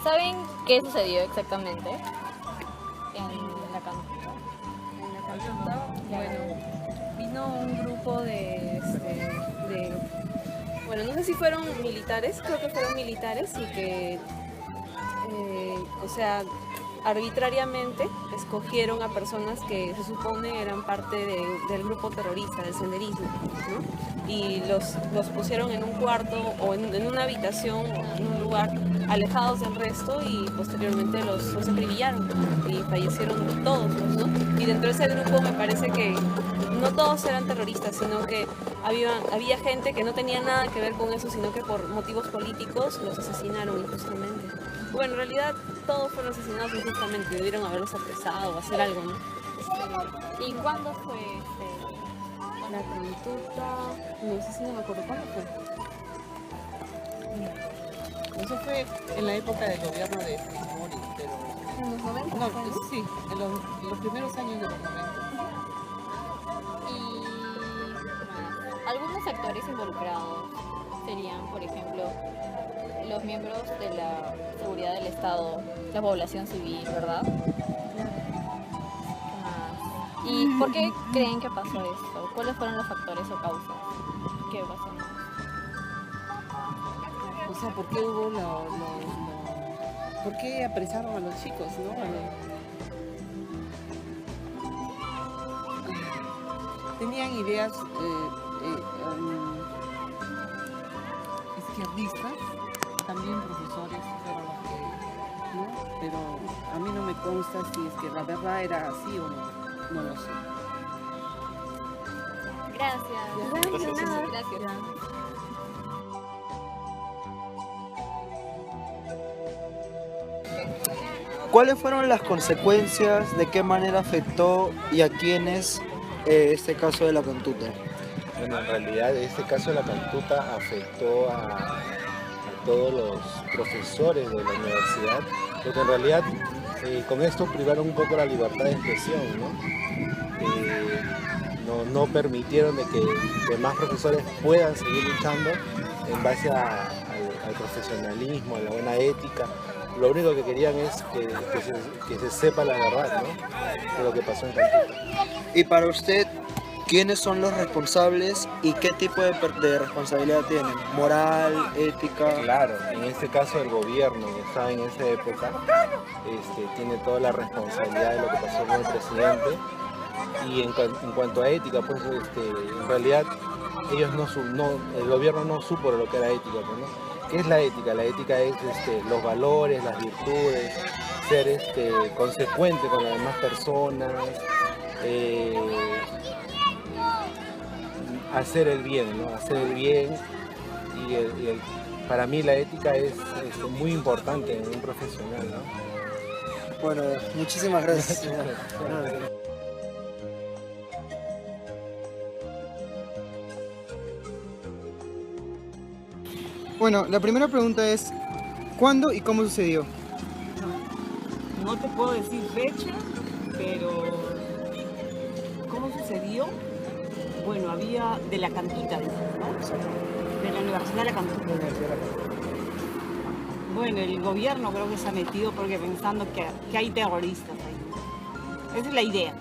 ¿Saben qué sucedió exactamente en la cancha? En la cancha, bueno, vino un grupo bueno, no sé si fueron militares, creo que fueron militares y que, o sea, arbitrariamente escogieron a personas que se supone eran parte del grupo terrorista, del senderismo, ¿no? Y los pusieron en un cuarto o en una habitación o en un lugar alejados del resto y posteriormente los acribillaron y fallecieron todos, ¿no? Y dentro de ese grupo me parece que no todos eran terroristas, sino que había gente que no tenía nada que ver con eso, sino que por motivos políticos los asesinaron injustamente. Bueno, en realidad todos fueron asesinados injustamente, debieron haberlos apresado o hacer algo, ¿no? ¿Y cuándo fue La cantuta, no sé si no me acuerdo cuándo fue. Eso fue en la época del gobierno de Fujimori, pero... ¿En los 90? No, sí, en los primeros años de los 90. Y algunos actores involucrados serían, por ejemplo, los miembros de la seguridad del Estado, la población civil, ¿verdad? ¿Y por qué creen que pasó esto? ¿Cuáles fueron los factores o causas que pasó? O sea, ¿por qué hubo ¿por qué apresaron a los chicos, no? Tenían ideas izquierdistas, también profesores fueron los que, ¿no? Pero a mí no me consta si es que la verdad era así o no lo sé. Gracias. Gracias. ¿Cuáles fueron las consecuencias? ¿De qué manera afectó y a quiénes este caso de la cantuta? Bueno, en realidad este caso de la cantuta afectó a todos los profesores de la universidad, porque en realidad con esto privaron un poco la libertad de expresión, no permitieron de que más profesores puedan seguir luchando en base al profesionalismo, a la buena ética. Lo único que querían es que se sepa la verdad, ¿no? De lo que pasó en Cantuta. Y para usted, ¿quiénes son los responsables y qué tipo de responsabilidad tienen? ¿Moral, ética? Claro, en este caso el gobierno que estaba en esa época tiene toda la responsabilidad de lo que pasó con el presidente. Y en cuanto a ética, pues en realidad el gobierno no supo lo que era ética, pues, ¿no? ¿Qué es la ética? La ética es los valores, las virtudes, ser consecuente con las demás personas, hacer el bien, ¿no? Hacer el bien para mí la ética es muy importante en un profesional, ¿no? Bueno, muchísimas gracias. Bueno, la primera pregunta es, ¿cuándo y cómo sucedió? No te puedo decir fecha, pero ¿cómo sucedió? Bueno, había de la cantuta, ¿no? De la Universidad de la Cantuta. Bueno, el gobierno creo que se ha metido porque pensando que hay terroristas ahí. Esa es la idea.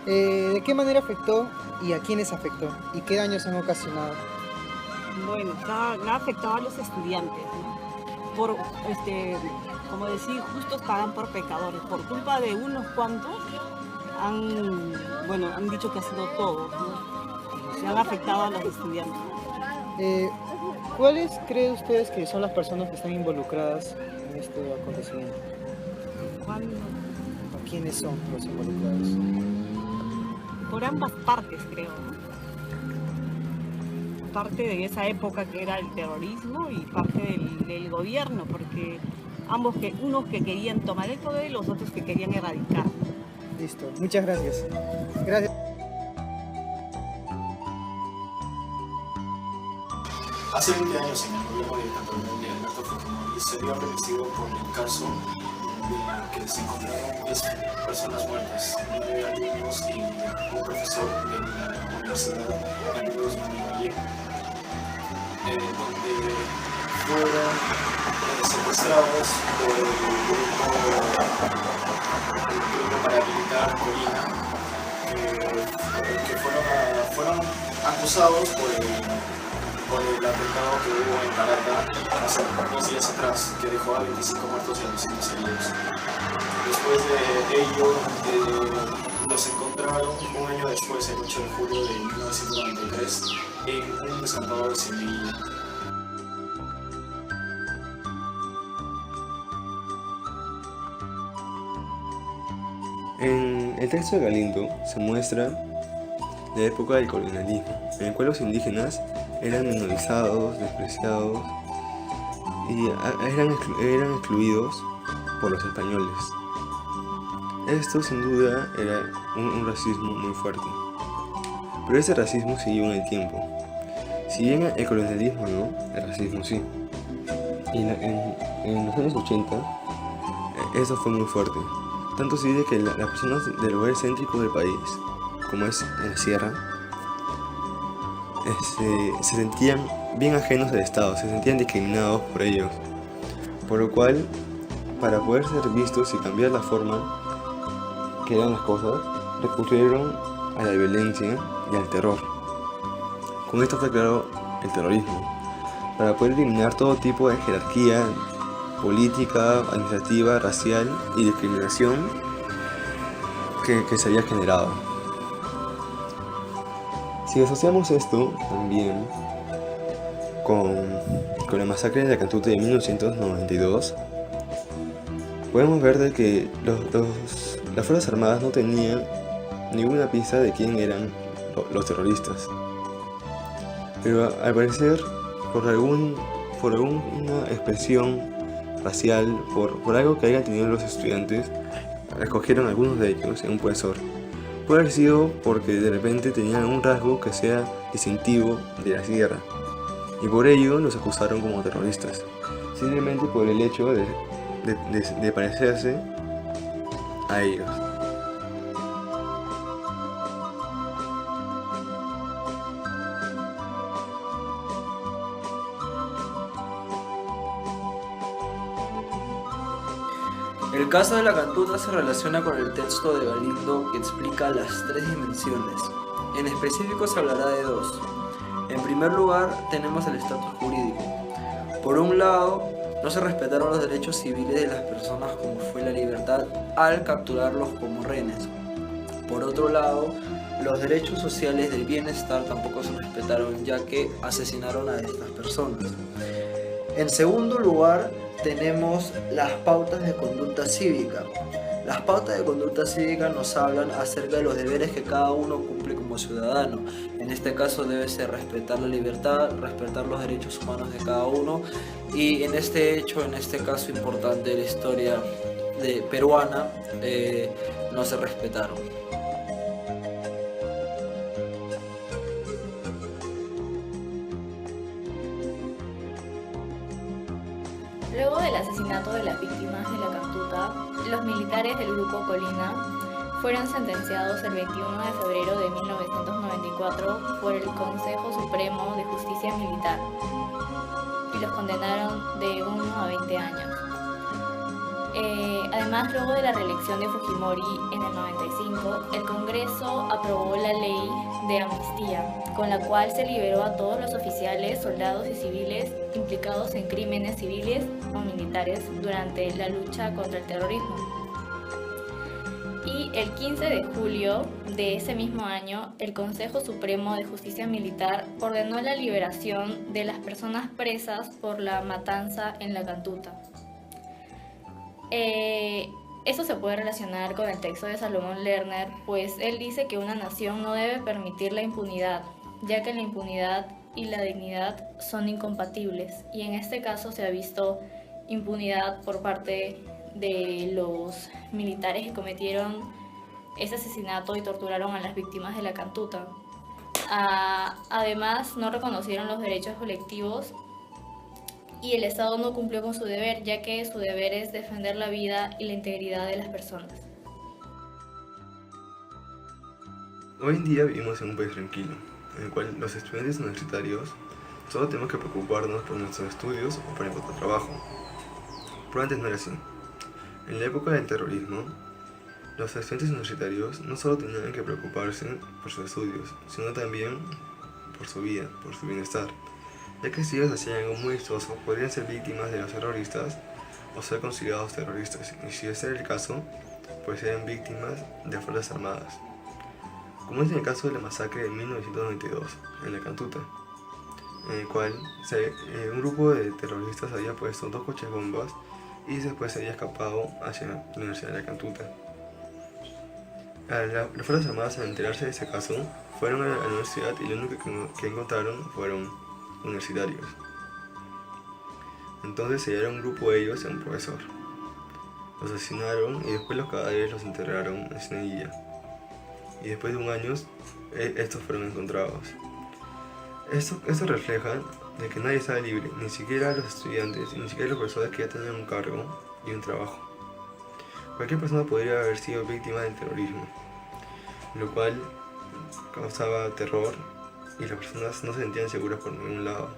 ¿De qué manera afectó y a quiénes afectó? ¿Y qué daños han ocasionado? Bueno, ha afectado a los estudiantes, ¿no? Por, como decir, justos pagan por pecadores. Por culpa de unos cuantos han dicho que ha sido todos, ¿no? Se han afectado a los estudiantes. ¿Cuáles creen ustedes que son las personas que están involucradas en este acontecimiento? ¿O quiénes son los involucrados? Por ambas partes, creo, ¿no? Parte de esa época que era el terrorismo y parte del gobierno, porque unos que querían tomar el poder y los otros que querían erradicar. Listo, muchas gracias. Gracias. Hace 20 años en el gobierno dictatorial de Alberto Fujimori se vio arrepentido por el caso de que se encontraron 10 personas muertas, 9 alumnos y un profesor de la Universidad de Vallejo, donde fueron secuestrados por el grupo paramilitar Colina, que fueron acusados por el atentado que hubo en Caracas hace unos días atrás, que dejó a 25 muertos y a 200 heridos. Después de ello, los encontraron un año después, el 8 de julio de 1993, en un descampado de Sevilla. En el texto de Galindo se muestra la época del colonialismo, en el cual los indígenas eran minorizados, despreciados y eran excluidos por los españoles. Esto sin duda era un racismo muy fuerte, pero ese racismo siguió en el tiempo. Si bien el colonialismo no, el racismo sí. Y en los años 80 eso fue muy fuerte, tanto así de que las personas del lugar céntrico del país, como es en la sierra, se sentían bien ajenos al Estado, se sentían discriminados por ellos, por lo cual, para poder ser vistos y cambiar la forma que eran las cosas, recurrieron a la violencia y al terror. Con esto fue claro el terrorismo, para poder eliminar todo tipo de jerarquía política, administrativa, racial y discriminación que se había generado. Si asociamos esto también con la masacre de la Cantuta de 1992, podemos ver de que las Fuerzas Armadas no tenían ninguna pista de quién eran los terroristas. Pero al parecer, por alguna expresión racial, por algo que hayan tenido los estudiantes, escogieron algunos de ellos en un profesor. Puede haber sido porque de repente tenían un rasgo que sea distintivo de la sierra, y por ello los acusaron como terroristas, simplemente por el hecho de parecerse a ellos. El caso de la Cantuta se relaciona con el texto de Galindo que explica las tres dimensiones. En específico se hablará de dos. En primer lugar, tenemos el estatus jurídico. Por un lado, no se respetaron los derechos civiles de las personas como fue la libertad al capturarlos como rehenes. Por otro lado, los derechos sociales del bienestar tampoco se respetaron, ya que asesinaron a estas personas. En segundo lugar, tenemos las pautas de conducta cívica. Las pautas de conducta cívica nos hablan acerca de los deberes que cada uno cumple como ciudadano. En este caso debe ser respetar la libertad, respetar los derechos humanos de cada uno, y en este caso importante de la historia peruana, no se respetaron. Luego del asesinato de las víctimas de la Cantuta, los militares del Grupo Colina fueron sentenciados el 21 de febrero de 1994 por el Consejo Supremo de Justicia Militar y los condenaron de 1 a 20 años. Además, luego de la reelección de Fujimori en el 95, el Congreso aprobó la ley de amnistía, con la cual se liberó a todos los oficiales, soldados y civiles implicados en crímenes civiles o militares durante la lucha contra el terrorismo. Y el 15 de julio de ese mismo año, el Consejo Supremo de Justicia Militar ordenó la liberación de las personas presas por la matanza en la Cantuta. Esto se puede relacionar con el texto de Salomón Lerner, pues él dice que una nación no debe permitir la impunidad, ya que la impunidad y la dignidad son incompatibles, y en este caso se ha visto impunidad por parte de los militares que cometieron ese asesinato y torturaron a las víctimas de la Cantuta. Además, no reconocieron los derechos colectivos y el Estado no cumplió con su deber, ya que su deber es defender la vida y la integridad de las personas. Hoy en día vivimos en un país tranquilo, en el cual los estudiantes universitarios Solo tenemos que preocuparnos por nuestros estudios o por encontrar trabajo. Pero antes no era así. En la época del terrorismo, los estudiantes universitarios no solo tenían que preocuparse por sus estudios, sino también por su vida, por su bienestar, ya que si ellos hacían algo muy vistoso, podrían ser víctimas de los terroristas o ser considerados terroristas, y si ese era el caso, pues eran víctimas de fuerzas armadas, como es en el caso de la masacre de 1992 en la Cantuta, en el cual un grupo de terroristas había puesto 2 coches bombas y después se había escapado hacia la Universidad de la Cantuta. Las fuerzas armadas, al enterarse de ese caso, fueron a la universidad y lo único que encontraron fueron universitarios. Entonces se llevaron un grupo de ellos a un profesor. Los asesinaron y después los cadáveres los enterraron en Cieneguilla. Y después de 1 año, estos fueron encontrados. Esto refleja de que nadie estaba libre, ni siquiera los estudiantes, ni siquiera los profesores que ya tenían un cargo y un trabajo. Cualquier persona podría haber sido víctima del terrorismo, lo cual causaba terror y las personas no se sentían seguras por ningún lado.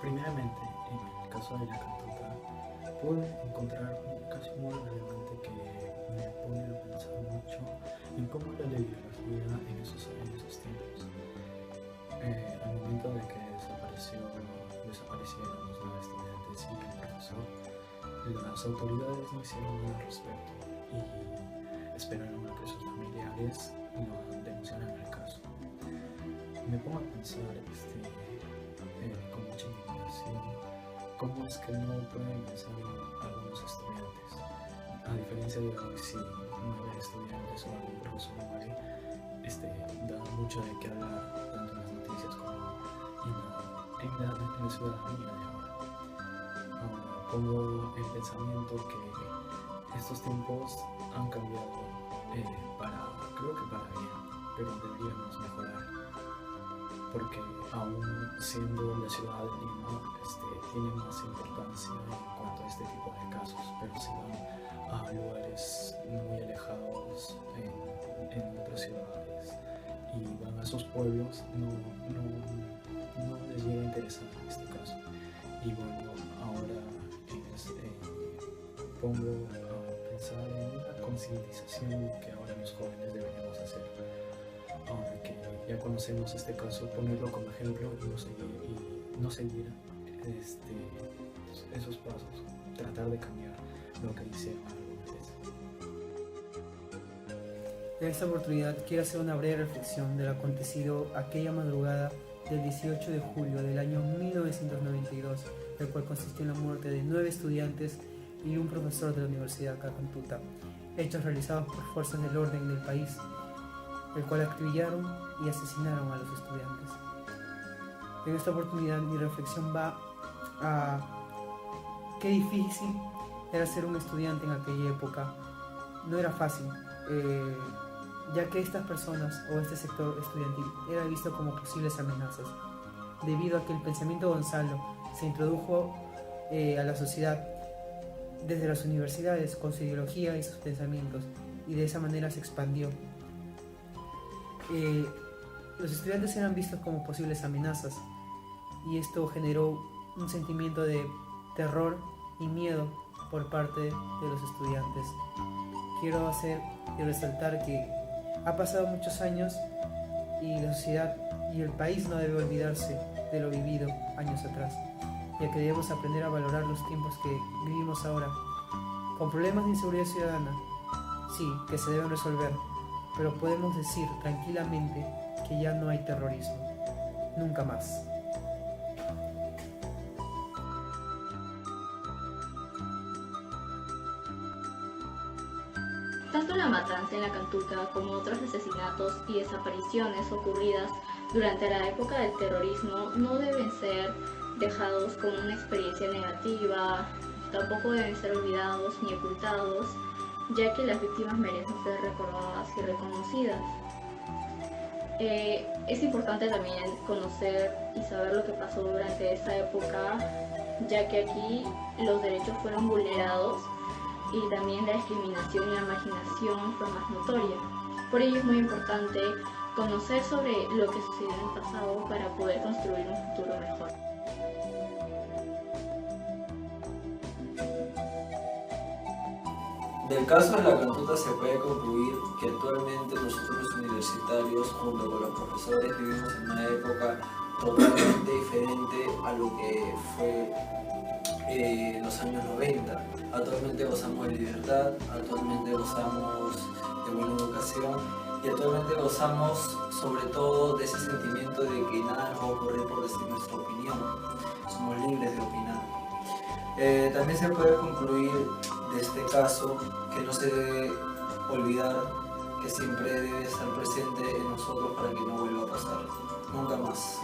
Primeramente, en el caso de la Cantuta, pude encontrar un caso muy relevante que me pone a pensar mucho en cómo era la ideología en esos tiempos. Al momento de que desaparecieron los 9 estudiantes y el profesor, las autoridades no hicieron nada al respecto y esperaron a que sus familiares no denunciaran el caso. Me pongo a pensar con mucha indignación cómo es que no pueden pensar en algunos estudiantes. A diferencia de hoy, si 9 estudiantes o algún profesor muere, da mucho de qué hablar tanto en las noticias como en la ciudadanía de ahora. Ahora pongo en pensamiento que estos tiempos han cambiado creo que para bien, pero deberíamos mejorar, porque aún siendo la ciudad de Lima tiene más importancia en cuanto a este tipo de casos, pero si van a lugares muy alejados en otras ciudades y van a sus pueblos, no les llega a interesar en este caso. Y bueno, ahora pongo a pensar en una concientización que ahora los jóvenes deberíamos hacer. Ahora que ya conocemos este caso, ponerlo como ejemplo y no seguir esos pasos, tratar de cambiar lo que hicieron alguna vez. En esta oportunidad quiero hacer una breve reflexión de lo acontecido aquella madrugada del 18 de julio del año 1992, el cual consistió en la muerte de 9 estudiantes y un profesor de la Universidad de Cantuta, hechos realizados por fuerzas del orden del país, el cual acribillaron y asesinaron a los estudiantes. En esta oportunidad mi reflexión va a qué difícil era ser un estudiante en aquella época. No era fácil, ya que estas personas o este sector estudiantil era visto como posibles amenazas, debido a que el pensamiento Gonzalo se introdujo a la sociedad desde las universidades con su ideología y sus pensamientos, y de esa manera se expandió. Los estudiantes eran vistos como posibles amenazas, y esto generó un sentimiento de terror y miedo por parte de los estudiantes. Quiero hacer y resaltar que ha pasado muchos años y la sociedad y el país no debe olvidarse de lo vivido años atrás, ya que debemos aprender a valorar los tiempos que vivimos ahora, con problemas de inseguridad ciudadana, sí, que se deben resolver, pero podemos decir tranquilamente que ya no hay terrorismo, nunca más. Tanto la matanza en la Cantuta como otros asesinatos y desapariciones ocurridas durante la época del terrorismo no deben ser dejados como una experiencia negativa, tampoco deben ser olvidados ni ocultados, ya que las víctimas merecen ser recordadas y reconocidas. Es importante también conocer y saber lo que pasó durante esa época, ya que aquí los derechos fueron vulnerados y también la discriminación y la marginación fue más notoria. Por ello es muy importante conocer sobre lo que sucedió en el pasado para poder construir un futuro mejor. Del caso de la cantuta se puede concluir que actualmente nosotros los universitarios junto con los profesores vivimos en una época totalmente diferente a lo que fue los años 90. Actualmente gozamos de libertad, actualmente gozamos de buena educación y actualmente gozamos sobre todo de ese sentimiento de que nada nos va a ocurrir por decir nuestra opinión. Somos libres de opinar. También se puede concluir de este caso que no se debe olvidar que siempre debe estar presente en nosotros para que no vuelva a pasar. Nunca más.